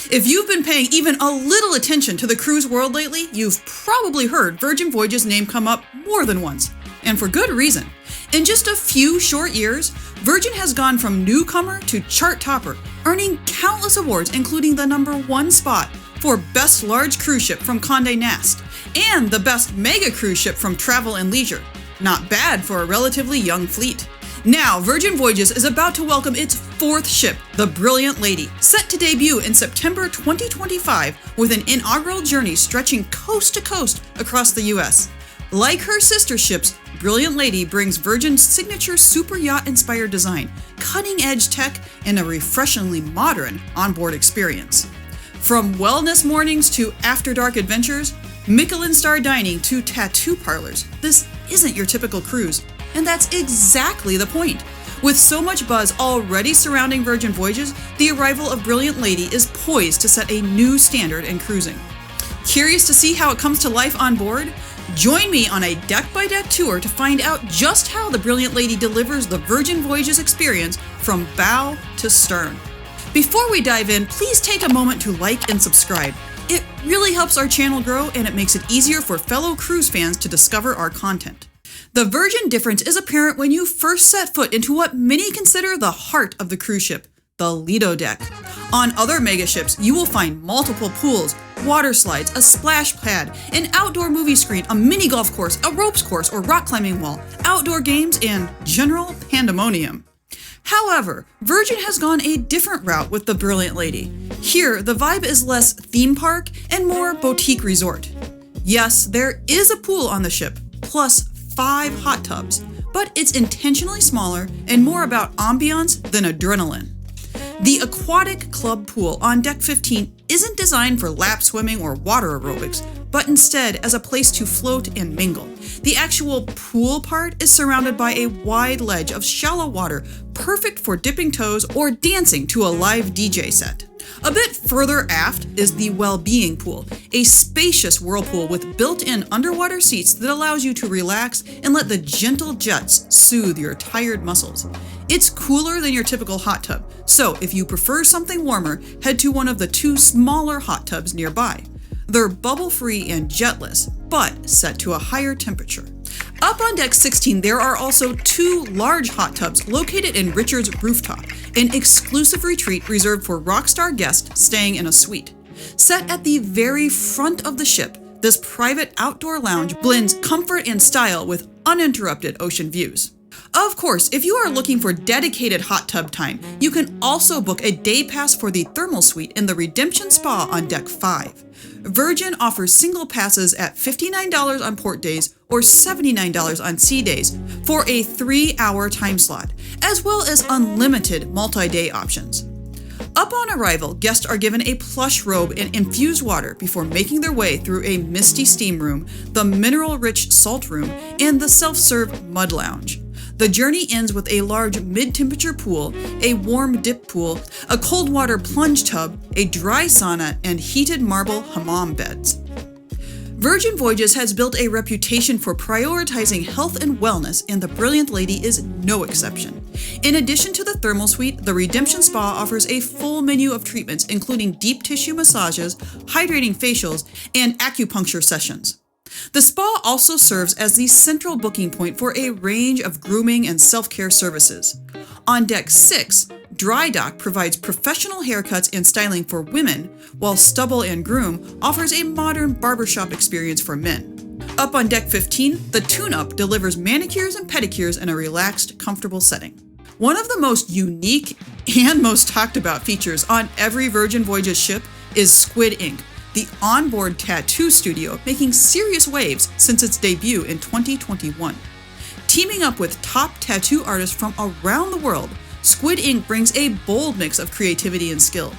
If you've been paying even a little attention to the cruise world lately, you've probably heard Virgin Voyages' name come up more than once, and for good reason. In just a few short years, Virgin has gone from newcomer to chart topper, earning countless awards including the #1 spot for Best Large Cruise Ship from Condé Nast and the Best Mega Cruise Ship from Travel and Leisure. Not bad for a relatively young fleet. Now, Virgin Voyages is about to welcome its 4th ship, the Brilliant Lady, set to debut in September 2025 with an inaugural journey stretching coast to coast across the US. Like her sister ships, Brilliant Lady brings Virgin's signature super yacht-inspired design, cutting-edge tech, and a refreshingly modern onboard experience. From wellness mornings to after-dark adventures, Michelin-star dining to tattoo parlors, this isn't your typical cruise. And that's exactly the point. With so much buzz already surrounding Virgin Voyages, the arrival of Brilliant Lady is poised to set a new standard in cruising. Curious to see how it comes to life on board? Join me on a deck-by-deck tour to find out just how the Brilliant Lady delivers the Virgin Voyages experience from bow to stern. Before we dive in, please take a moment to like and subscribe. It really helps our channel grow and it makes it easier for fellow cruise fans to discover our content. The Virgin difference is apparent when you first set foot into what many consider the heart of the cruise ship, the Lido deck. On other megaships, you will find multiple pools, water slides, a splash pad, an outdoor movie screen, a mini golf course, a ropes course or rock climbing wall, outdoor games, and general pandemonium. However, Virgin has gone a different route with the Brilliant Lady. Here, the vibe is less theme park and more boutique resort. Yes, there is a pool on the ship, plus 5 hot tubs, but it's intentionally smaller and more about ambiance than adrenaline. The aquatic club pool on deck 15 isn't designed for lap swimming or water aerobics, but instead as a place to float and mingle. The actual pool part is surrounded by a wide ledge of shallow water, perfect for dipping toes or dancing to a live DJ set. A bit further aft is the Well-Being Pool, a spacious whirlpool with built-in underwater seats that allows you to relax and let the gentle jets soothe your tired muscles. It's cooler than your typical hot tub, so if you prefer something warmer, head to one of the 2 smaller hot tubs nearby. They're bubble-free and jetless, but set to a higher temperature. Up on deck 16, there are also 2 large hot tubs located in Richard's Rooftop, an exclusive retreat reserved for rockstar guests staying in a suite. Set at the very front of the ship, this private outdoor lounge blends comfort and style with uninterrupted ocean views. Of course, if you are looking for dedicated hot tub time, you can also book a day pass for the thermal suite in the Redemption Spa on deck 5. Virgin offers single passes at $59 on port days or $79 on sea days for a 3-hour time slot, as well as unlimited multi-day options. Upon arrival, guests are given a plush robe and infused water before making their way through a misty steam room, the mineral-rich salt room, and the self-serve mud lounge. The journey ends with a large mid-temperature pool, a warm dip pool, a cold water plunge tub, a dry sauna, and heated marble hammam beds. Virgin Voyages has built a reputation for prioritizing health and wellness, and the Brilliant Lady is no exception. In addition to the thermal suite, the Redemption Spa offers a full menu of treatments including deep tissue massages, hydrating facials, and acupuncture sessions. The spa also serves as the central booking point for a range of grooming and self-care services. On deck 6, Dry Dock provides professional haircuts and styling for women, while Stubble and Groom offers a modern barbershop experience for men. Up on deck 15, the Tune-Up delivers manicures and pedicures in a relaxed, comfortable setting. One of the most unique and most talked about features on every Virgin Voyages ship is Squid Ink, the onboard tattoo studio making serious waves since its debut in 2021. Teaming up with top tattoo artists from around the world, Squid Ink brings a bold mix of creativity and skill.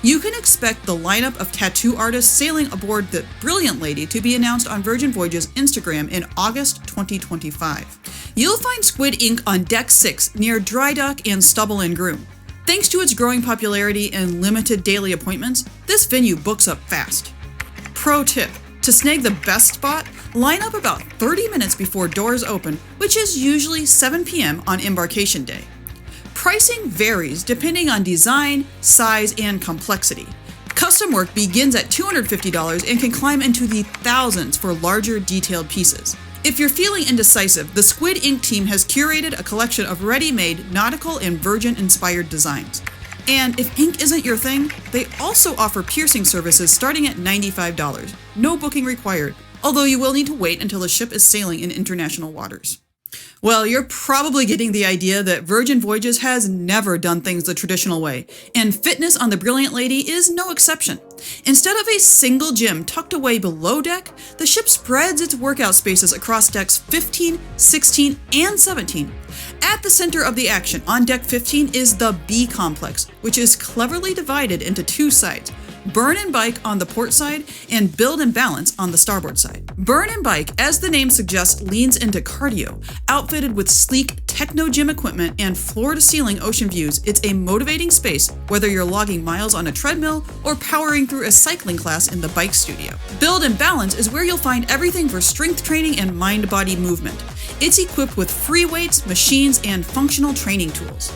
You can expect the lineup of tattoo artists sailing aboard the Brilliant Lady to be announced on Virgin Voyages Instagram in August 2025. You'll find Squid Ink on deck 6 near Dry Dock and Stubble and Groom. Thanks to its growing popularity and limited daily appointments, this venue books up fast. Pro tip: to snag the best spot, line up about 30 minutes before doors open, which is usually 7 p.m. on embarkation day. Pricing varies depending on design, size, and complexity. Custom work begins at $250 and can climb into the thousands for larger, detailed pieces. If you're feeling indecisive, the Squid Ink team has curated a collection of ready-made nautical and Virgin-inspired designs. And if ink isn't your thing, they also offer piercing services starting at $95. No booking required, although you will need to wait until the ship is sailing in international waters. Well, you're probably getting the idea that Virgin Voyages has never done things the traditional way, and fitness on the Brilliant Lady is no exception. Instead of a single gym tucked away below deck, the ship spreads its workout spaces across decks 15, 16, and 17. At the center of the action on deck 15 is the B complex, which is cleverly divided into two sides. Burn and Bike on the port side and Build and Balance on the starboard side. Burn and Bike, as the name suggests, leans into cardio. Outfitted with sleek techno gym equipment and floor-to-ceiling ocean views, it's a motivating space whether you're logging miles on a treadmill or powering through a cycling class in the bike studio. Build and Balance is where you'll find everything for strength training and mind-body movement. It's equipped with free weights, machines, and functional training tools.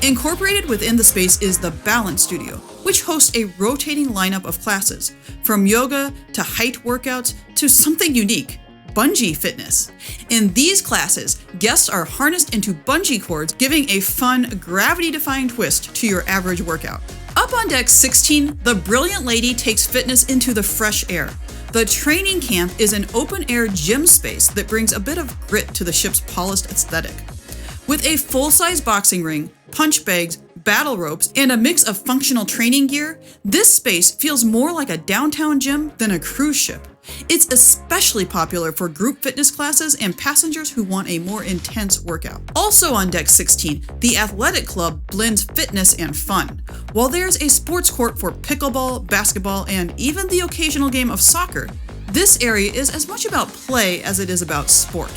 Incorporated within the space is the Balance Studio, which hosts a rotating lineup of classes, from yoga to height workouts to something unique, bungee fitness. In these classes, guests are harnessed into bungee cords, giving a fun, gravity-defying twist to your average workout. Up on deck 16, the Brilliant Lady takes fitness into the fresh air. The training camp is an open-air gym space that brings a bit of grit to the ship's polished aesthetic. With a full-size boxing ring, punch bags, battle ropes, and a mix of functional training gear, this space feels more like a downtown gym than a cruise ship. It's especially popular for group fitness classes and passengers who want a more intense workout. Also on deck 16, the athletic club blends fitness and fun. While there's a sports court for pickleball, basketball, and even the occasional game of soccer, this area is as much about play as it is about sport.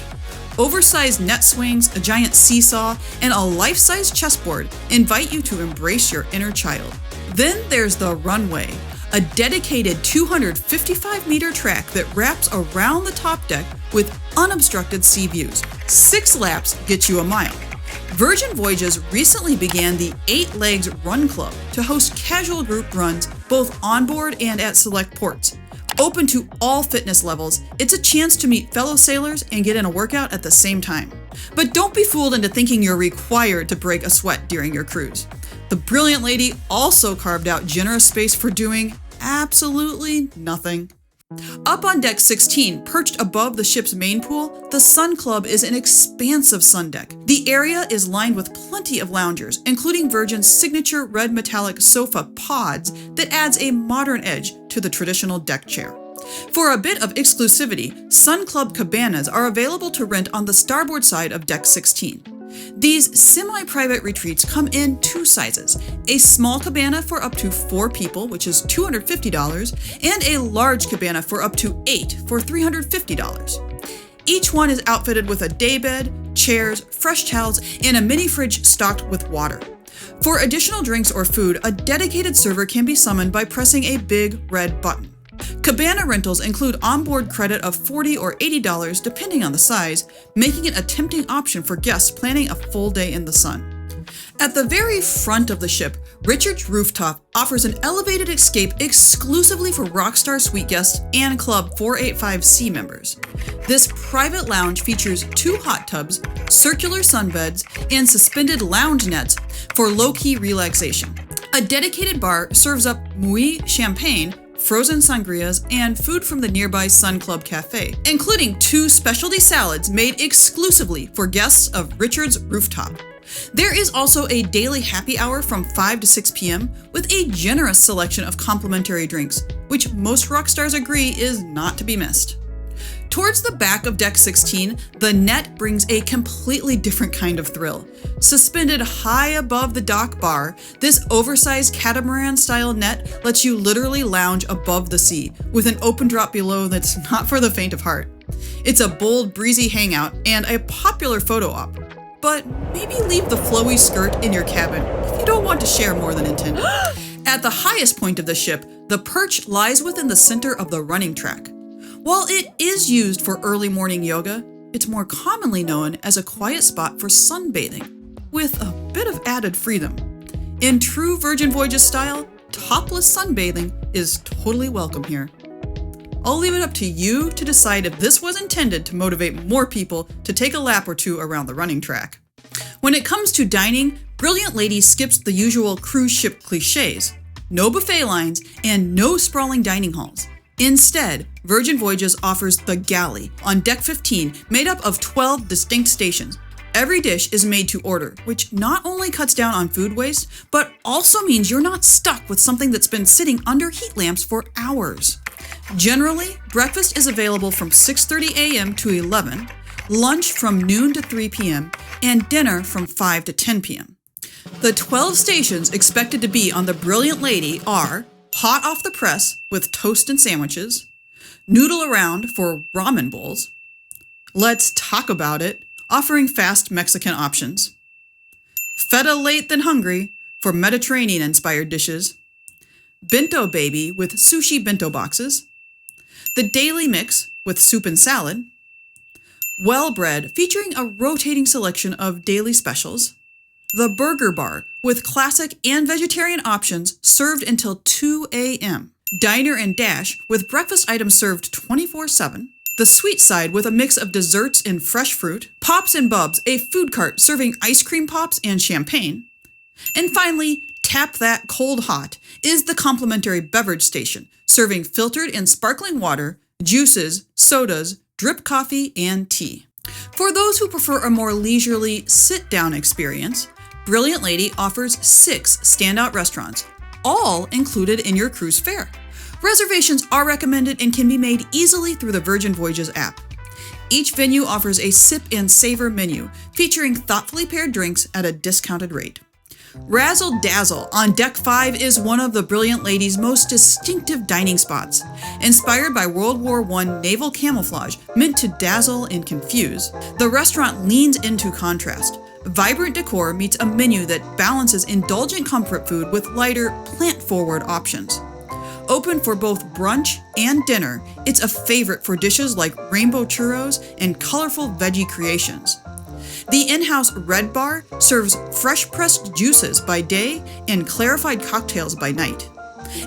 Oversized net swings, a giant seesaw, and a life-size chessboard invite you to embrace your inner child. Then there's the Runway, a dedicated 255-meter track that wraps around the top deck with unobstructed sea views. 6 laps get you a mile. Virgin Voyages recently began the 8 Legs Run Club to host casual group runs both on board and at select ports. Open to all fitness levels, it's a chance to meet fellow sailors and get in a workout at the same time. But don't be fooled into thinking you're required to break a sweat during your cruise. The Brilliant Lady also carved out generous space for doing absolutely nothing. Up on deck 16, perched above the ship's main pool, the Sun Club is an expansive sun deck. The area is lined with plenty of loungers, including Virgin's signature red metallic sofa pods that adds a modern edge to the traditional deck chair. For a bit of exclusivity, Sun Club Cabanas are available to rent on the starboard side of deck 16. These semi-private retreats come in 2 sizes, a small cabana for up to 4 people, which is $250, and a large cabana for up to 8 for $350. Each one is outfitted with a daybed, chairs, fresh towels, and a mini fridge stocked with water. For additional drinks or food, a dedicated server can be summoned by pressing a big red button. Cabana rentals include onboard credit of $40 or $80 depending on the size, making it a tempting option for guests planning a full day in the sun. At the very front of the ship, Richard's Rooftop offers an elevated escape exclusively for Rockstar Suite guests and Club 485C members. This private lounge features 2 hot tubs, circular sunbeds, and suspended lounge nets for low-key relaxation. A dedicated bar serves up Moët champagne, frozen sangrias, and food from the nearby Sun Club Cafe, including 2 specialty salads made exclusively for guests of Richard's Rooftop. There is also a daily happy hour from 5 to 6 p.m. with a generous selection of complimentary drinks, which most rock stars agree is not to be missed. Towards the back of deck 16, the net brings a completely different kind of thrill. Suspended high above the dock bar, this oversized catamaran-style net lets you literally lounge above the sea, with an open drop below that's not for the faint of heart. It's a bold, breezy hangout and a popular photo op. But maybe leave the flowy skirt in your cabin if you don't want to share more than intended. At the highest point of the ship, the Perch lies within the center of the running track. While it is used for early morning yoga, it's more commonly known as a quiet spot for sunbathing, with a bit of added freedom. In true Virgin Voyages style, topless sunbathing is totally welcome here. I'll leave it up to you to decide if this was intended to motivate more people to take a lap or two around the running track. When it comes to dining, Brilliant Lady skips the usual cruise ship cliches. No buffet lines and no sprawling dining halls. Instead, Virgin Voyages offers the Galley on Deck 15, made up of 12 distinct stations. Every dish is made to order, which not only cuts down on food waste, but also means you're not stuck with something that's been sitting under heat lamps for hours. Generally, breakfast is available from 6:30 a.m. to 11, lunch from noon to 3 p.m., and dinner from 5 to 10 p.m. The 12 stations expected to be on the Brilliant Lady are hot off the press with toast and sandwiches, noodle around for ramen bowls, let's talk about it, offering fast Mexican options, feta late then hungry for Mediterranean-inspired dishes, bento baby with sushi bento boxes, the daily mix with soup and salad, well bread featuring a rotating selection of daily specials, the burger bar with classic and vegetarian options served until 2 a.m., diner and dash with breakfast items served 24/7, the sweet side with a mix of desserts and fresh fruit, Pops and Bubs, a food cart serving ice cream pops and champagne, and finally, Tap That Cold Hot is the complimentary beverage station, serving filtered and sparkling water, juices, sodas, drip coffee, and tea. For those who prefer a more leisurely sit-down experience, Brilliant Lady offers 6 standout restaurants, all included in your cruise fare. Reservations are recommended and can be made easily through the Virgin Voyages app. Each venue offers a sip and savor menu, featuring thoughtfully paired drinks at a discounted rate. Razzle Dazzle on Deck 5 is one of the Brilliant Lady's most distinctive dining spots. Inspired by World War I naval camouflage meant to dazzle and confuse, the restaurant leans into contrast. Vibrant decor meets a menu that balances indulgent comfort food with lighter, plant-forward options. Open for both brunch and dinner, it's a favorite for dishes like rainbow churros and colorful veggie creations. The in-house Red Bar serves fresh-pressed juices by day and clarified cocktails by night.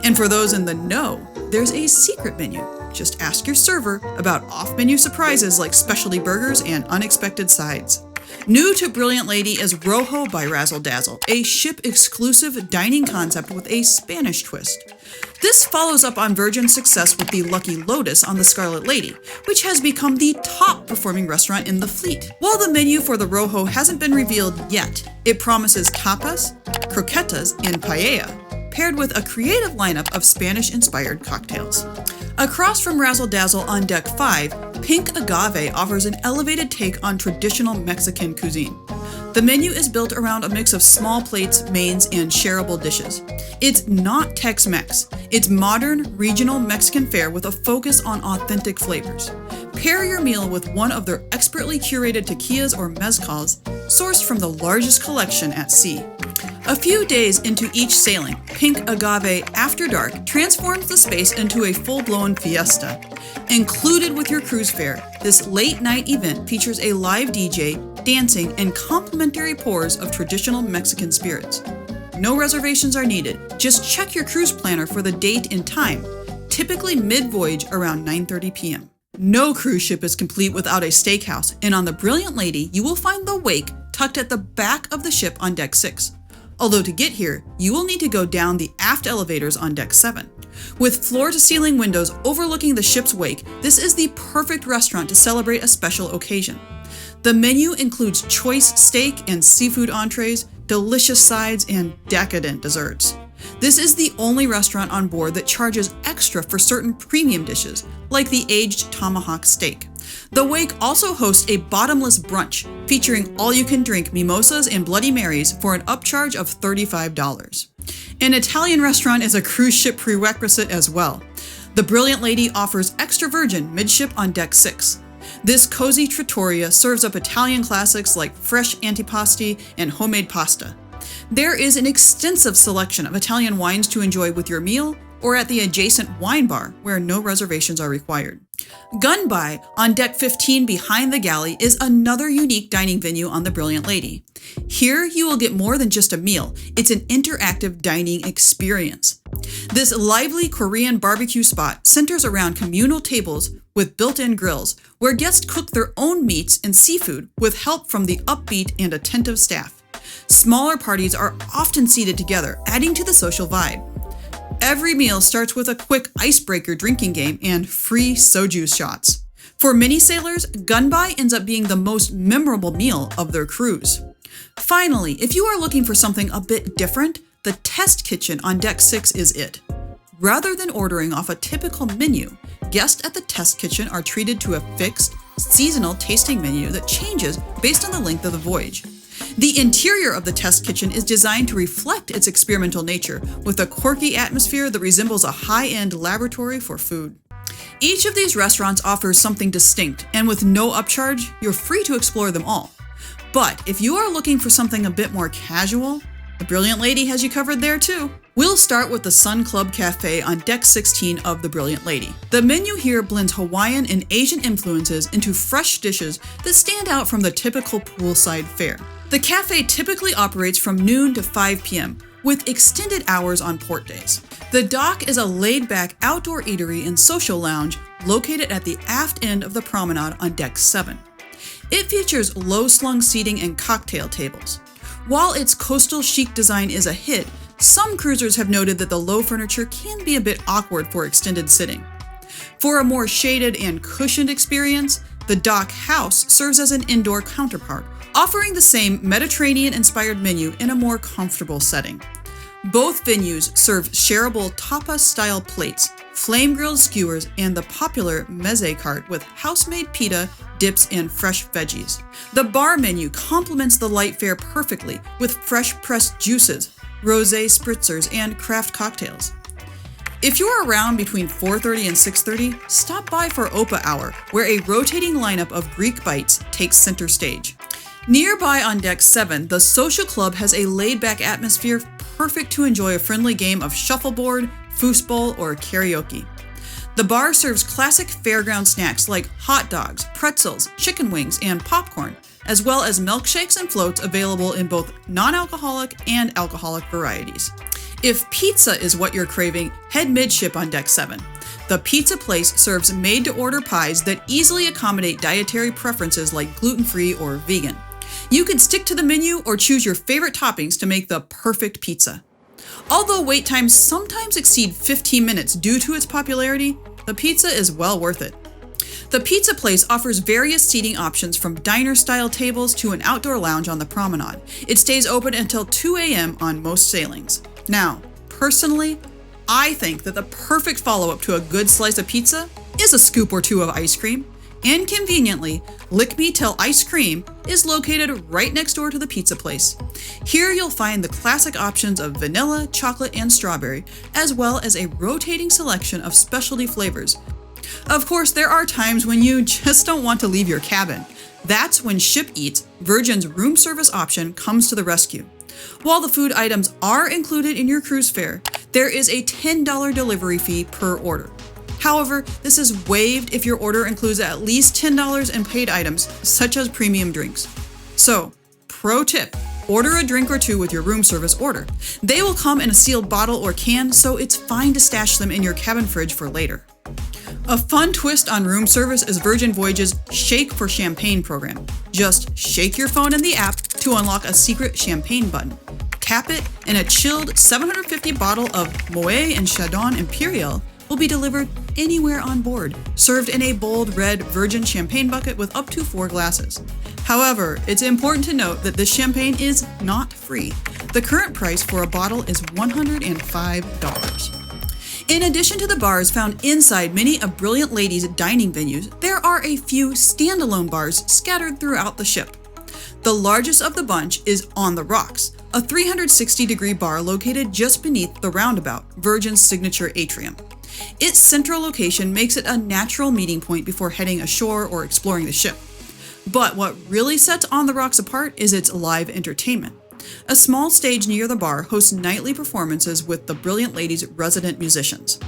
And for those in the know, there's a secret menu. Just ask your server about off-menu surprises like specialty burgers and unexpected sides. New to Brilliant Lady is Rojo by Razzle Dazzle, a ship-exclusive dining concept with a Spanish twist. This follows up on Virgin's success with the Lucky Lotus on the Scarlet Lady, which has become the top-performing restaurant in the fleet. While the menu for the Rojo hasn't been revealed yet, it promises tapas, croquetas, and paella, paired with a creative lineup of Spanish-inspired cocktails. Across from Razzle Dazzle on Deck 5, Pink Agave offers an elevated take on traditional Mexican cuisine. The menu is built around a mix of small plates, mains, and shareable dishes. It's not Tex-Mex. It's modern, regional Mexican fare with a focus on authentic flavors. Pair your meal with one of their expertly curated tequilas or mezcals, sourced from the largest collection at sea. A few days into each sailing, Pink Agave After Dark transforms the space into a full-blown fiesta. Included with your cruise fare, this late-night event features a live DJ, dancing, and complimentary pours of traditional Mexican spirits. No reservations are needed. Just check your cruise planner for the date and time, typically mid-voyage around 9:30 p.m. No cruise ship is complete without a steakhouse, and on the Brilliant Lady, you will find the wake tucked at the back of the ship on Deck 6. Although to get here, you will need to go down the aft elevators on Deck 7. With floor-to-ceiling windows overlooking the ship's wake, this is the perfect restaurant to celebrate a special occasion. The menu includes choice steak and seafood entrees, delicious sides, and decadent desserts. This is the only restaurant on board that charges extra for certain premium dishes, like the aged tomahawk steak. The wake also hosts a bottomless brunch, featuring all-you-can-drink mimosas and Bloody Marys for an upcharge of $35. An Italian restaurant is a cruise ship prerequisite as well. The Brilliant Lady offers extra virgin midship on Deck 6. This cozy trattoria serves up Italian classics like fresh antipasti and homemade pasta. There is an extensive selection of Italian wines to enjoy with your meal or at the adjacent wine bar where no reservations are required. Gunbae on deck 15 behind the galley is another unique dining venue on the Brilliant Lady. Here you will get more than just a meal, it's an interactive dining experience. This lively Korean barbecue spot centers around communal tables with built-in grills where guests cook their own meats and seafood with help from the upbeat and attentive staff. Smaller parties are often seated together, adding to the social vibe. Every meal starts with a quick icebreaker drinking game and free soju shots. For many sailors, Gunbae ends up being the most memorable meal of their cruise. Finally, if you are looking for something a bit different, the test kitchen on Deck 6 is it. Rather than ordering off a typical menu, guests at the test kitchen are treated to a fixed, seasonal tasting menu that changes based on the length of the voyage. The interior of the test kitchen is designed to reflect its experimental nature, with a quirky atmosphere that resembles a high-end laboratory for food. Each of these restaurants offers something distinct, and with no upcharge, you're free to explore them all. But if you are looking for something a bit more casual, the Brilliant Lady has you covered there too. We'll start with the Sun Club Cafe on Deck 16 of the Brilliant Lady. The menu here blends Hawaiian and Asian influences into fresh dishes that stand out from the typical poolside fare. The cafe typically operates from noon to 5 p.m., with extended hours on port days. The Dock is a laid-back outdoor eatery and social lounge located at the aft end of the promenade on Deck 7. It features low-slung seating and cocktail tables. While its coastal chic design is a hit, some cruisers have noted that the low furniture can be a bit awkward for extended sitting. For a more shaded and cushioned experience, the Draught Haus serves as an indoor counterpart, offering the same Mediterranean-inspired menu in a more comfortable setting. Both venues serve shareable tapas-style plates, flame-grilled skewers, and the popular meze cart with house-made pita, dips, and fresh veggies. The bar menu complements the light fare perfectly with fresh-pressed juices, rosé spritzers, and craft cocktails. If you're around between 4:30 and 6:30, stop by for Ope Hour, where a rotating lineup of Greek bites takes center stage. Nearby on Deck 7, the social club has a laid-back atmosphere perfect to enjoy a friendly game of shuffleboard, foosball, or karaoke. The bar serves classic fairground snacks like hot dogs, pretzels, chicken wings, and popcorn, as well as milkshakes and floats available in both non-alcoholic and alcoholic varieties. If pizza is what you're craving, head midship on Deck 7. The pizza place serves made-to-order pies that easily accommodate dietary preferences like gluten-free or vegan. You can stick to the menu or choose your favorite toppings to make the perfect pizza. Although wait times sometimes exceed 15 minutes due to its popularity, the pizza is well worth it. The pizza place offers various seating options from diner-style tables to an outdoor lounge on the promenade. It stays open until 2 a.m. on most sailings. Now, personally, I think that the perfect follow-up to a good slice of pizza is a scoop or two of ice cream. And conveniently, Me Til Ice Cream is located right next door to the pizza place. Here you'll find the classic options of vanilla, chocolate, and strawberry, as well as a rotating selection of specialty flavors. Of course, there are times when you just don't want to leave your cabin. That's when Ship Eats, Virgin's room service option, comes to the rescue. While the food items are included in your cruise fare, there is a $10 delivery fee per order. However, this is waived if your order includes at least $10 in paid items, such as premium drinks. So, pro tip, order a drink or two with your room service order. They will come in a sealed bottle or can, so it's fine to stash them in your cabin fridge for later. A fun twist on room service is Virgin Voyages' Shake for Champagne program. Just shake your phone in the app to unlock a secret champagne button. Tap it, and a chilled 750 bottle of Moet and Chardonnay Imperial will be delivered anywhere on board, served in a bold red Virgin champagne bucket with up to 4 glasses. However, it's important to note that this champagne is not free. The current price for a bottle is $105. In addition to the bars found inside many of Brilliant Lady's dining venues, there are a few standalone bars scattered throughout the ship. The largest of the bunch is On the Rocks, a 360-degree bar located just beneath the roundabout, Virgin's signature atrium. Its central location makes it a natural meeting point before heading ashore or exploring the ship. But what really sets On the Rocks apart is its live entertainment. A small stage near the bar hosts nightly performances with the Brilliant Lady's resident musicians.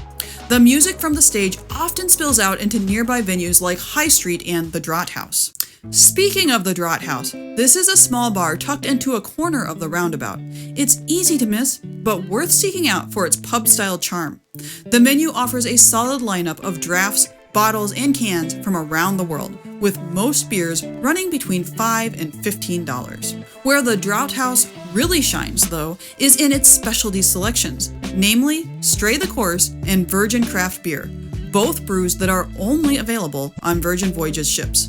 The music from the stage often spills out into nearby venues like High Street and the Draught Haus. Speaking of the Draught Haus, this is a small bar tucked into a corner of the roundabout. It's easy to miss, but worth seeking out for its pub-style charm. The menu offers a solid lineup of drafts, bottles, and cans from around the world, with most beers running between $5 and $15. Where the Draught Haus really shines, though, is in its specialty selections, namely Stray the Course and Virgin Craft Beer, both brews that are only available on Virgin Voyages ships.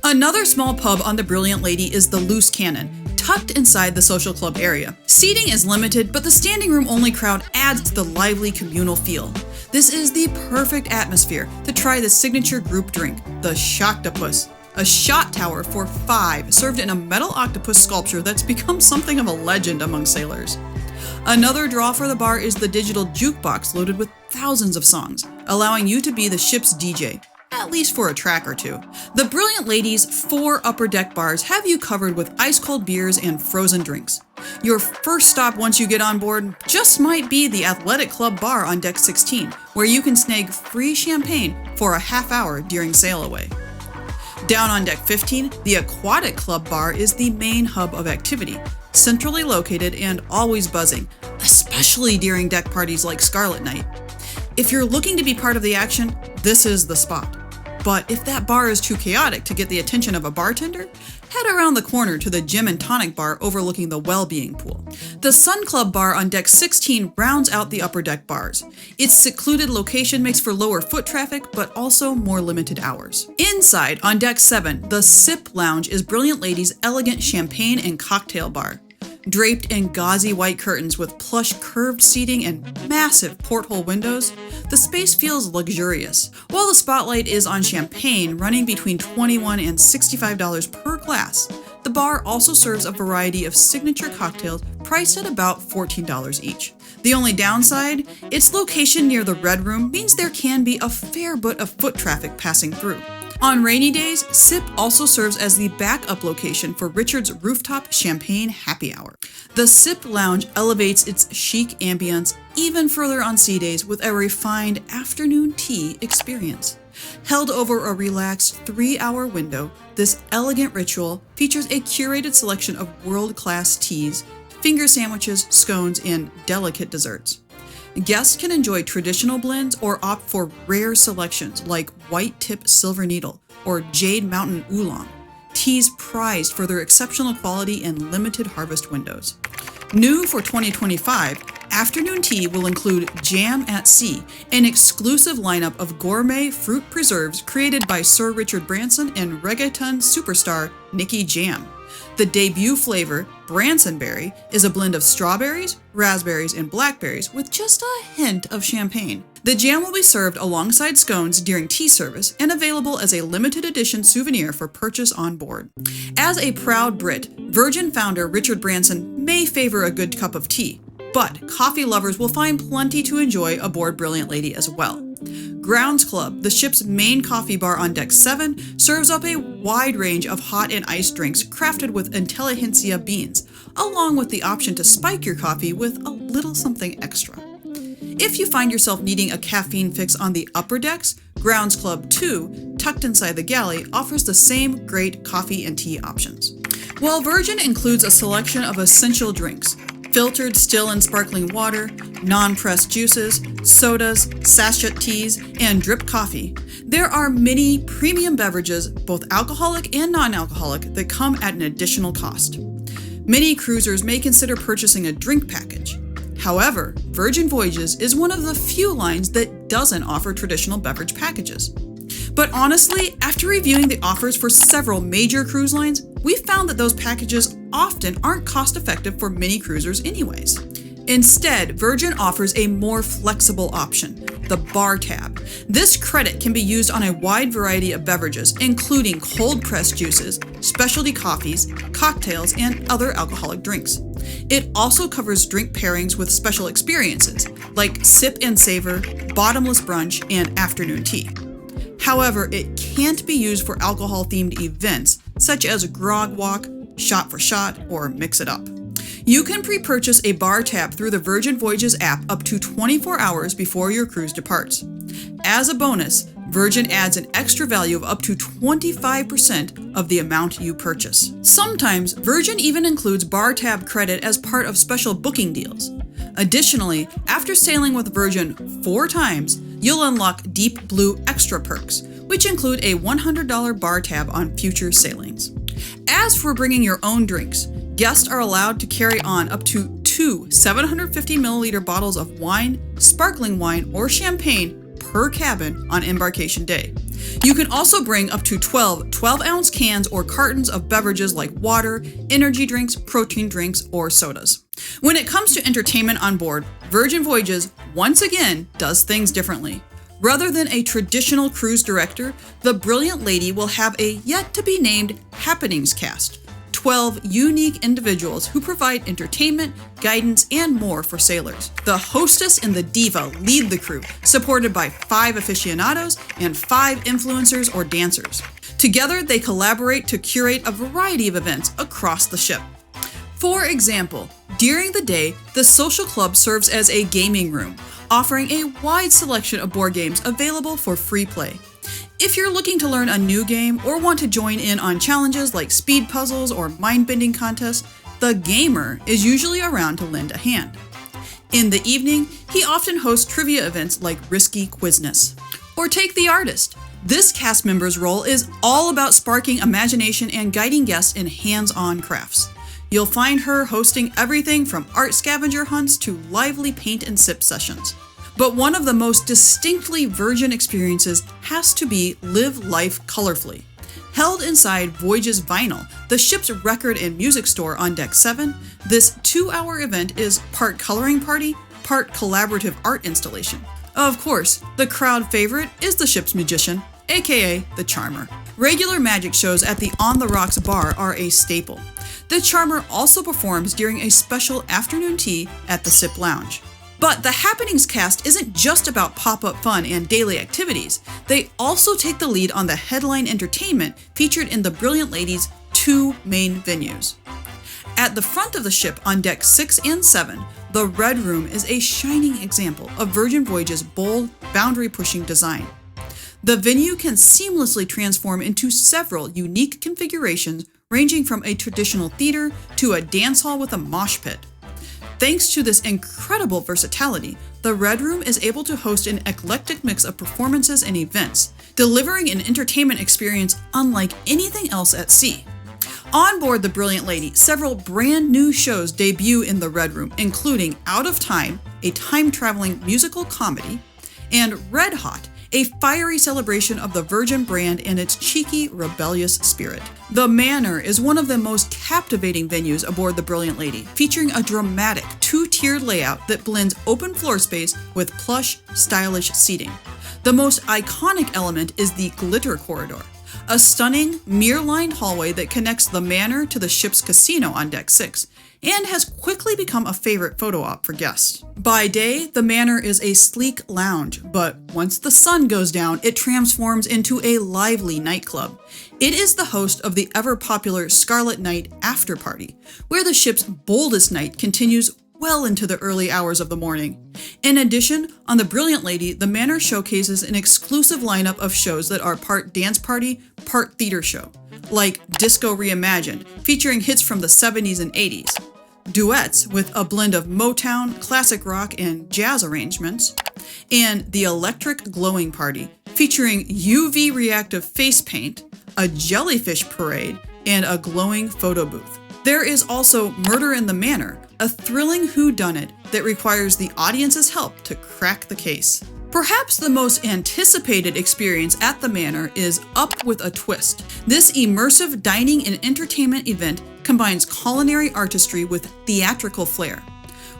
Another small pub on the Brilliant Lady is the Loose Cannon, tucked inside the social club area. Seating is limited, but the standing room only crowd adds to the lively communal feel. This is the perfect atmosphere to try the signature group drink, the Shocktopus, a shot tower for $5 served in a metal octopus sculpture that's become something of a legend among sailors. Another draw for the bar is the digital jukebox loaded with thousands of songs, allowing you to be the ship's DJ. At least for a track or two. The Brilliant Lady's 4 upper deck bars have you covered with ice-cold beers and frozen drinks. Your first stop once you get on board just might be the Athletic Club bar on Deck 16, where you can snag free champagne for a half hour during sail away. Down on Deck 15, the Aquatic Club bar is the main hub of activity, centrally located and always buzzing, especially during deck parties like Scarlet Night. If you're looking to be part of the action, this is the spot. But if that bar is too chaotic to get the attention of a bartender, head around the corner to the Gin and Tonic bar overlooking the Well-Being Pool. The Sun Club bar on Deck 16 rounds out the upper deck bars. Its secluded location makes for lower foot traffic, but also more limited hours. Inside, on Deck 7, the Sip Lounge is Brilliant Lady's elegant champagne and cocktail bar. Draped in gauzy white curtains with plush curved seating and massive porthole windows, the space feels luxurious. While the spotlight is on champagne running between $21 and $65 per glass, the bar also serves a variety of signature cocktails priced at about $14 each. The only downside, its location near the Red Room means there can be a fair bit of foot traffic passing through. On rainy days, Sip also serves as the backup location for Richard's Rooftop Champagne Happy Hour. The Sip Lounge elevates its chic ambience even further on sea days with a refined afternoon tea experience. Held over a relaxed 3-hour window, this elegant ritual features a curated selection of world-class teas, finger sandwiches, scones, and delicate desserts. Guests can enjoy traditional blends or opt for rare selections like White Tip Silver Needle or Jade Mountain Oolong, teas prized for their exceptional quality and limited harvest windows. New for 2025, afternoon tea will include Jam at Sea, an exclusive lineup of gourmet fruit preserves created by Sir Richard Branson and reggaeton superstar Nicky Jam. The debut flavor, Bransonberry, is a blend of strawberries, raspberries, and blackberries with just a hint of champagne. The jam will be served alongside scones during tea service and available as a limited edition souvenir for purchase on board. As a proud Brit, Virgin founder Richard Branson may favor a good cup of tea, but coffee lovers will find plenty to enjoy aboard Brilliant Lady as well. Grounds Club, the ship's main coffee bar on Deck 7, serves up a wide range of hot and iced drinks crafted with intelligentsia beans, along with the option to spike your coffee with a little something extra. If you find yourself needing a caffeine fix on the upper decks, Grounds Club 2, tucked inside the galley, offers the same great coffee and tea options. While Virgin includes a selection of essential drinks, filtered still and sparkling water, non-pressed juices, sodas, sachet teas, and drip coffee, there are many premium beverages, both alcoholic and non-alcoholic, that come at an additional cost. Many cruisers may consider purchasing a drink package. However, Virgin Voyages is one of the few lines that doesn't offer traditional beverage packages. But honestly, after reviewing the offers for several major cruise lines, we found that those packages often aren't cost-effective for many cruisers anyways. Instead, Virgin offers a more flexible option, the Bar Tab. This credit can be used on a wide variety of beverages, including cold-pressed juices, specialty coffees, cocktails, and other alcoholic drinks. It also covers drink pairings with special experiences, like sip and savor, bottomless brunch, and afternoon tea. However, it can't be used for alcohol-themed events, such as grog walk, shot for shot, or mix it up. You can pre-purchase a bar tab through the Virgin Voyages app up to 24 hours before your cruise departs. As a bonus, Virgin adds an extra value of up to 25% of the amount you purchase. Sometimes, Virgin even includes bar tab credit as part of special booking deals. Additionally, after sailing with Virgin 4 times, you'll unlock Deep Blue Extra perks, which include a $100 bar tab on future sailings. As for bringing your own drinks, guests are allowed to carry on up to 2 750ml bottles of wine, sparkling wine, or champagne per cabin on embarkation day. You can also bring up to 12-ounce cans or cartons of beverages like water, energy drinks, protein drinks, or sodas. When it comes to entertainment on board, Virgin Voyages once again does things differently. Rather than a traditional cruise director, the Brilliant Lady will have a yet-to-be-named happenings cast, 12 unique individuals who provide entertainment, guidance, and more for sailors. The hostess and the diva lead the crew, supported by 5 aficionados and 5 influencers or dancers. Together, they collaborate to curate a variety of events across the ship. For example, during the day, the social club serves as a gaming room, offering a wide selection of board games available for free play. If you're looking to learn a new game or want to join in on challenges like speed puzzles or mind-bending contests, the gamer is usually around to lend a hand. In the evening, he often hosts trivia events like Risky Quizness. Or take the artist. This cast member's role is all about sparking imagination and guiding guests in hands-on crafts. You'll find her hosting everything from art scavenger hunts to lively paint and sip sessions. But one of the most distinctly Virgin experiences has to be Live Life Colorfully. Held inside Voyage's Vinyl, the ship's record and music store on Deck 7, this 2-hour event is part coloring party, part collaborative art installation. Of course, the crowd favorite is the ship's magician, aka the Charmer. Regular magic shows at the On the Rocks bar are a staple. The Charmer also performs during a special afternoon tea at the Sip Lounge. But the Happenings cast isn't just about pop-up fun and daily activities. They also take the lead on the headline entertainment featured in the Brilliant Lady's 2 main venues. At the front of the ship on Deck 6 and 7, the Red Room is a shining example of Virgin Voyage's bold, boundary-pushing design. The venue can seamlessly transform into several unique configurations ranging from a traditional theater to a dance hall with a mosh pit. Thanks to this incredible versatility, the Red Room is able to host an eclectic mix of performances and events, delivering an entertainment experience unlike anything else at sea. On board the Brilliant Lady, several brand new shows debut in the Red Room, including Out of Time, a time-traveling musical comedy, and Red Hot, a fiery celebration of the Virgin brand and its cheeky, rebellious spirit. The Manor is one of the most captivating venues aboard the Brilliant Lady, featuring a dramatic 2-tiered layout that blends open floor space with plush, stylish seating. The most iconic element is the Glitter Corridor, a stunning, mirror-lined hallway that connects the Manor to the ship's casino on Deck 6, and has quickly become a favorite photo op for guests. By day, the Manor is a sleek lounge, but once the sun goes down, it transforms into a lively nightclub. It is the host of the ever-popular Scarlet Night after party, where the ship's boldest night continues well into the early hours of the morning. In addition, on the Brilliant Lady, the Manor showcases an exclusive lineup of shows that are part dance party, part theater show, like Disco Reimagined, featuring hits from the 70s and 80s, duets with a blend of Motown, classic rock, and jazz arrangements, and the Electric Glowing Party, featuring UV reactive face paint, a jellyfish parade, and a glowing photo booth. There is also Murder in the Manor, a thrilling whodunit that requires the audience's help to crack the case. Perhaps the most anticipated experience at the Manor is Up with a Twist. This immersive dining and entertainment event combines culinary artistry with theatrical flair.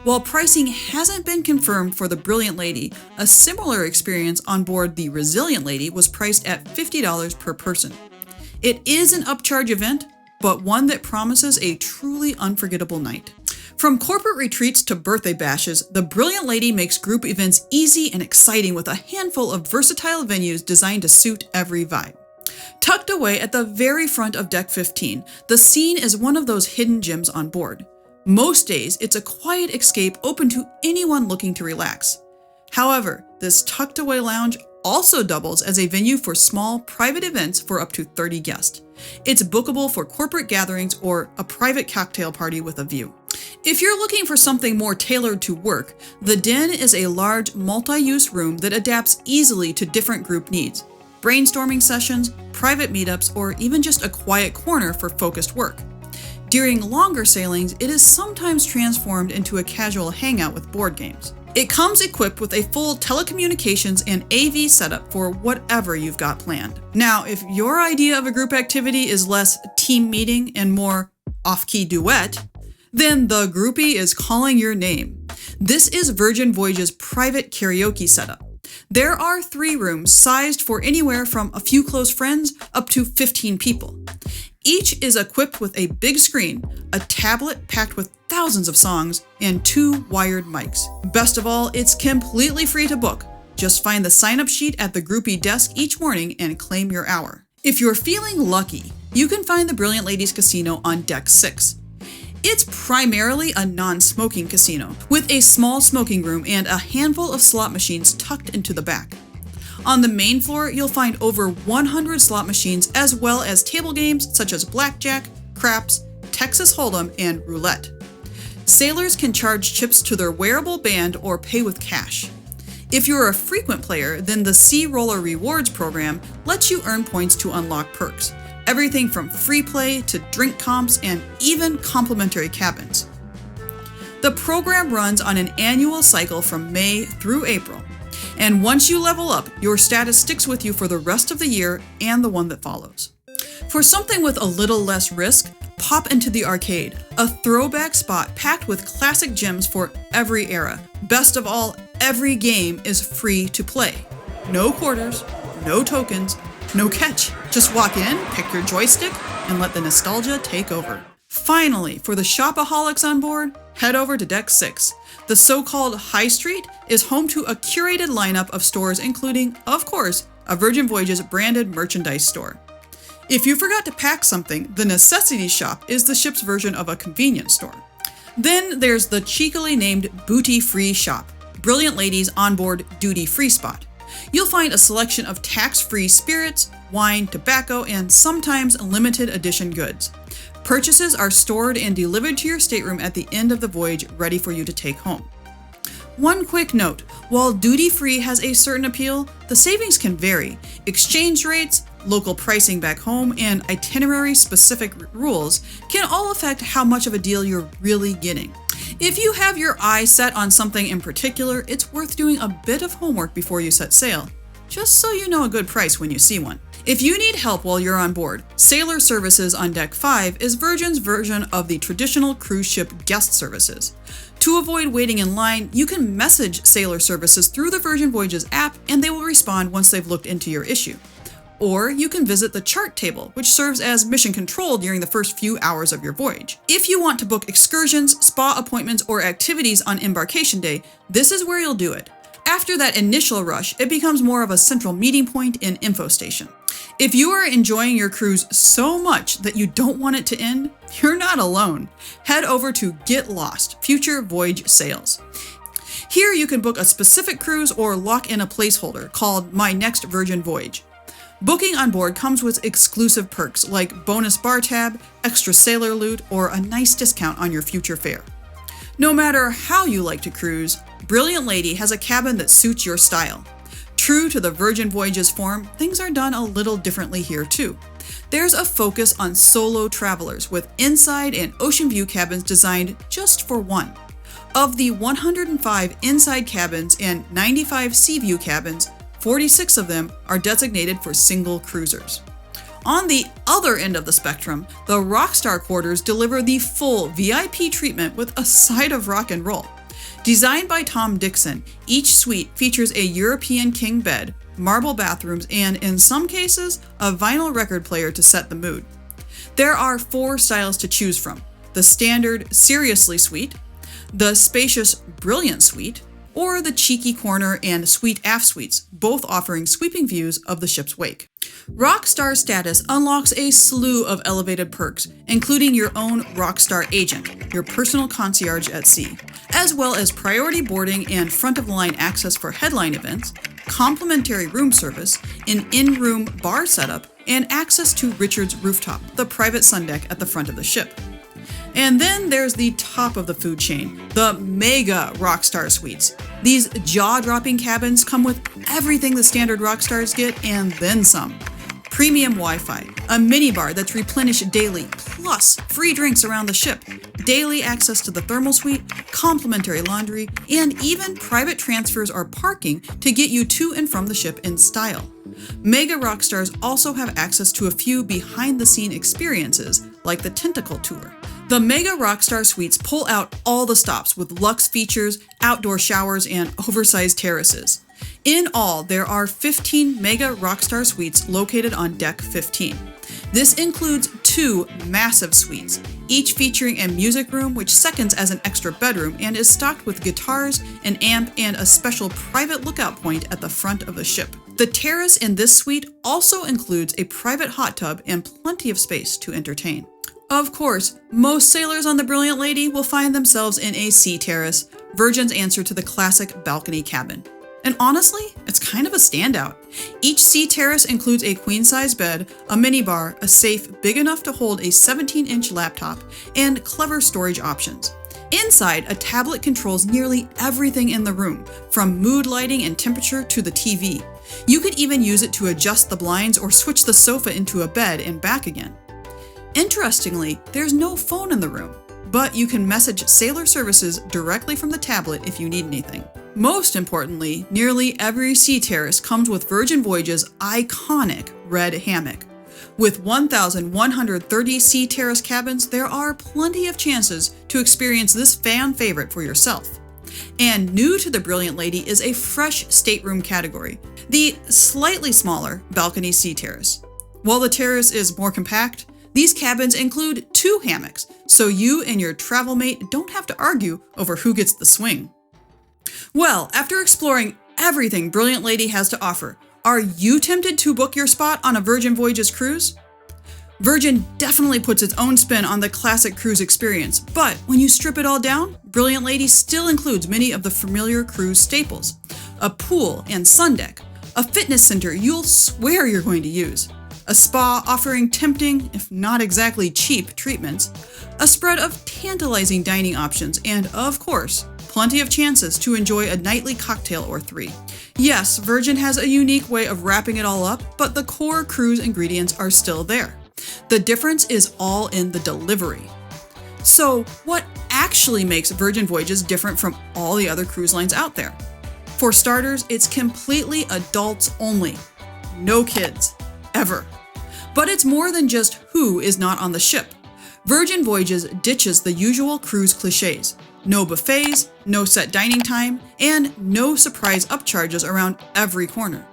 While pricing hasn't been confirmed for the Brilliant Lady, a similar experience on board the Resilient Lady was priced at $50 per person. It is an upcharge event, but one that promises a truly unforgettable night. From corporate retreats to birthday bashes, the Brilliant Lady makes group events easy and exciting with a handful of versatile venues designed to suit every vibe. Tucked away at the very front of Deck 15, the scene is one of those hidden gems on board. Most days, it's a quiet escape open to anyone looking to relax. However, this tucked away lounge also doubles as a venue for small, private events for up to 30 guests. It's bookable for corporate gatherings or a private cocktail party with a view. If you're looking for something more tailored to work, the Den is a large, multi-use room that adapts easily to different group needs. Brainstorming sessions, private meetups, or even just a quiet corner for focused work. During longer sailings, it is sometimes transformed into a casual hangout with board games. It comes equipped with a full telecommunications and AV setup for whatever you've got planned. Now, if your idea of a group activity is less team meeting and more off-key duet, then the groupie is calling your name. This is Virgin Voyages' private karaoke setup. There are 3 rooms sized for anywhere from a few close friends up to 15 people. Each is equipped with a big screen, a tablet packed with thousands of songs, and 2 wired mics. Best of all, it's completely free to book. Just find the sign-up sheet at the groupie desk each morning and claim your hour. If you're feeling lucky, you can find the Brilliant Ladies Casino on Deck 6. It's primarily a non-smoking casino, with a small smoking room and a handful of slot machines tucked into the back. On the main floor, you'll find over 100 slot machines as well as table games such as blackjack, craps, Texas Hold'em, and roulette. Sailors can charge chips to their wearable band or pay with cash. If you're a frequent player, then the Sea Roller Rewards program lets you earn points to unlock perks. Everything from free play to drink comps and even complimentary cabins. The program runs on an annual cycle from May through April. And once you level up, your status sticks with you for the rest of the year and the one that follows. For something with a little less risk, pop into the arcade, a throwback spot packed with classic gems for every era. Best of all, every game is free to play. No quarters, no tokens, no catch. Just walk in, pick your joystick, and let the nostalgia take over. Finally, for the shopaholics on board, head over to Deck 6. The so-called High Street is home to a curated lineup of stores including, of course, a Virgin Voyages branded merchandise store. If you forgot to pack something, the Necessity Shop is the ship's version of a convenience store. Then there's the cheekily named Booty Free Shop, Brilliant Lady's onboard duty-free spot. You'll find a selection of tax-free spirits, wine, tobacco, and sometimes limited edition goods. Purchases are stored and delivered to your stateroom at the end of the voyage, ready for you to take home. One quick note, while duty-free has a certain appeal, the savings can vary. Exchange rates, local pricing back home, and itinerary-specific rules can all affect how much of a deal you're really getting. If you have your eye set on something in particular, it's worth doing a bit of homework before you set sail, just so you know a good price when you see one. If you need help while you're on board, Sailor Services on Deck 5 is Virgin's version of the traditional cruise ship guest services. To avoid waiting in line, you can message Sailor Services through the Virgin Voyages app and they will respond once they've looked into your issue. Or you can visit the chart table, which serves as mission control during the first few hours of your voyage. If you want to book excursions, spa appointments, or activities on embarkation day, this is where you'll do it. After that initial rush, it becomes more of a central meeting point and info station. If you are enjoying your cruise so much that you don't want it to end, you're not alone. Head over to Get Lost, Future Voyage Sales. Here you can book a specific cruise or lock in a placeholder called My Next Virgin Voyage. Booking on board comes with exclusive perks like bonus bar tab, extra sailor loot, or a nice discount on your future fare. No matter how you like to cruise, Brilliant Lady has a cabin that suits your style. True to the Virgin Voyages form, things are done a little differently here too. There's a focus on solo travelers with inside and ocean view cabins designed just for one. Of the 105 inside cabins and 95 sea view cabins, 46 of them are designated for single cruisers. On the other end of the spectrum, the Rockstar quarters deliver the full VIP treatment with a side of rock and roll. Designed by Tom Dixon, each suite features a European king bed, marble bathrooms, and in some cases, a vinyl record player to set the mood. There are 4 styles to choose from: the standard Seriously Suite, the spacious Brilliant Suite, or the Cheeky Corner and Sweet Aft Suites, both offering sweeping views of the ship's wake. Rockstar status unlocks a slew of elevated perks, including your own Rockstar agent, your personal concierge at sea, as well as priority boarding and front-of-the-line access for headline events, complimentary room service, an in-room bar setup, and access to Richard's Rooftop, the private sun deck at the front of the ship. And then there's the top of the food chain, the Mega Rockstar Suites. These jaw-dropping cabins come with everything the standard Rockstars get and then some. Premium Wi-Fi, a minibar that's replenished daily, plus free drinks around the ship, daily access to the thermal suite, complimentary laundry, and even private transfers or parking to get you to and from the ship in style. Mega Rockstars also have access to a few behind-the-scene experiences, like the Tentacle Tour. The Mega Rockstar Suites pull out all the stops with luxe features, outdoor showers, and oversized terraces. In all, there are 15 Mega Rockstar Suites located on Deck 15. This includes 2 massive suites, each featuring a music room which seconds as an extra bedroom and is stocked with guitars, an amp, and a special private lookout point at the front of the ship. The terrace in this suite also includes a private hot tub and plenty of space to entertain. Of course, most sailors on the Brilliant Lady will find themselves in a sea terrace, Virgin's answer to the classic balcony cabin. And honestly, it's kind of a standout. Each sea terrace includes a queen-size bed, a minibar, a safe big enough to hold a 17-inch laptop, and clever storage options. Inside, a tablet controls nearly everything in the room, from mood lighting and temperature to the TV. You could even use it to adjust the blinds or switch the sofa into a bed and back again. Interestingly, there's no phone in the room, but you can message sailor services directly from the tablet if you need anything. Most importantly, nearly every sea terrace comes with Virgin Voyages' iconic red hammock. With 1,130 sea terrace cabins, there are plenty of chances to experience this fan favorite for yourself. And new to the Brilliant Lady is a fresh stateroom category, the slightly smaller balcony sea terrace. While the terrace is more compact, these cabins include 2 hammocks, so you and your travel mate don't have to argue over who gets the swing. Well, after exploring everything Brilliant Lady has to offer, are you tempted to book your spot on a Virgin Voyages cruise? Virgin definitely puts its own spin on the classic cruise experience, but when you strip it all down, Brilliant Lady still includes many of the familiar cruise staples. A pool and sun deck, a fitness center you'll swear you're going to use, a spa offering tempting, if not exactly cheap, treatments, a spread of tantalizing dining options, and of course, plenty of chances to enjoy a nightly cocktail or 3. Yes, Virgin has a unique way of wrapping it all up, but the core cruise ingredients are still there. The difference is all in the delivery. So, what actually makes Virgin Voyages different from all the other cruise lines out there? For starters, it's completely adults only. No kids. Ever. But it's more than just who is not on the ship. Virgin Voyages ditches the usual cruise cliches. No buffets, no set dining time, and no surprise upcharges around every corner.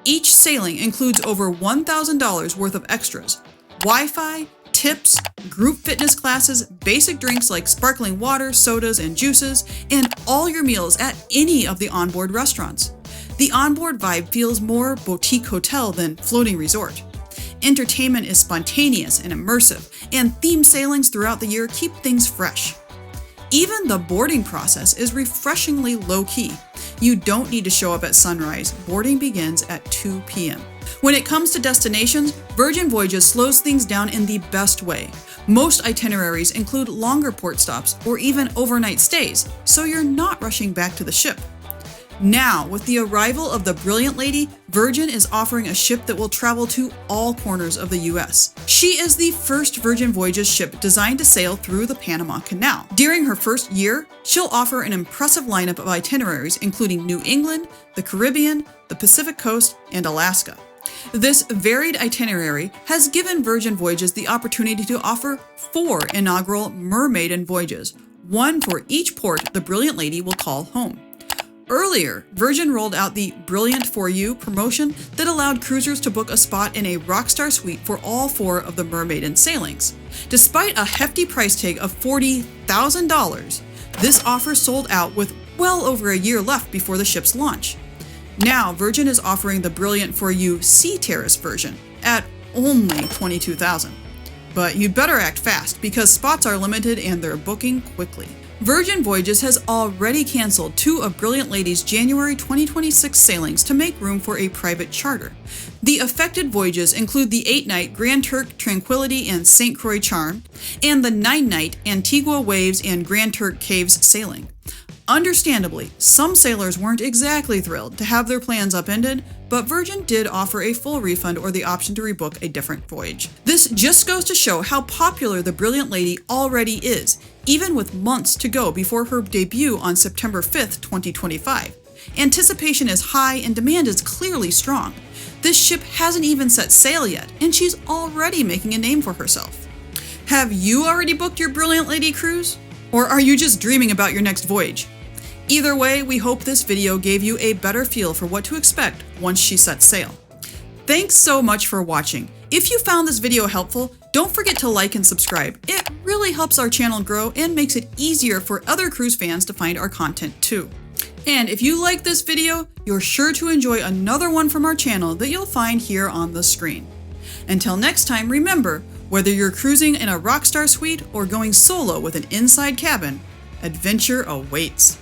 Each sailing includes over $1,000 worth of extras. Wi-Fi, tips, group fitness classes, basic drinks like sparkling water, sodas, and juices, and all your meals at any of the onboard restaurants. The onboard vibe feels more boutique hotel than floating resort. Entertainment is spontaneous and immersive, and theme sailings throughout the year keep things fresh. Even the boarding process is refreshingly low-key. You don't need to show up at sunrise. Boarding begins at 2 p.m. When it comes to destinations, Virgin Voyages slows things down in the best way. Most itineraries include longer port stops or even overnight stays, so you're not rushing back to the ship. Now, with the arrival of the Brilliant Lady, Virgin is offering a ship that will travel to all corners of the US. She is the first Virgin Voyages ship designed to sail through the Panama Canal. During her first year, she'll offer an impressive lineup of itineraries including New England, the Caribbean, the Pacific Coast, and Alaska. This varied itinerary has given Virgin Voyages the opportunity to offer 4 inaugural Mermaiden voyages, one for each port the Brilliant Lady will call home. Earlier, Virgin rolled out the Brilliant for You promotion that allowed cruisers to book a spot in a Rockstar suite for all 4 of the Mermaiden sailings. Despite a hefty price tag of $40,000, this offer sold out with well over a year left before the ship's launch. Now, Virgin is offering the Brilliant for You Sea Terrace version at only $22,000. But you'd better act fast because spots are limited and they're booking quickly. Virgin Voyages has already canceled 2 of Brilliant Lady's January 2026 sailings to make room for a private charter. The affected voyages include the 8-night Grand Turk Tranquility and St. Croix Charm, and the 9-night Antigua Waves and Grand Turk Caves sailing. Understandably, some sailors weren't exactly thrilled to have their plans upended, but Virgin did offer a full refund or the option to rebook a different voyage. This just goes to show how popular the Brilliant Lady already is, even with months to go before her debut on September 5th, 2025. Anticipation is high and demand is clearly strong. This ship hasn't even set sail yet, and she's already making a name for herself. Have you already booked your Brilliant Lady cruise? Or are you just dreaming about your next voyage? Either way, we hope this video gave you a better feel for what to expect once she sets sail. Thanks so much for watching. If you found this video helpful, don't forget to like and subscribe. It really helps our channel grow and makes it easier for other cruise fans to find our content too. And if you like this video, you're sure to enjoy another one from our channel that you'll find here on the screen. Until next time, remember, whether you're cruising in a rockstar suite or going solo with an inside cabin, adventure awaits.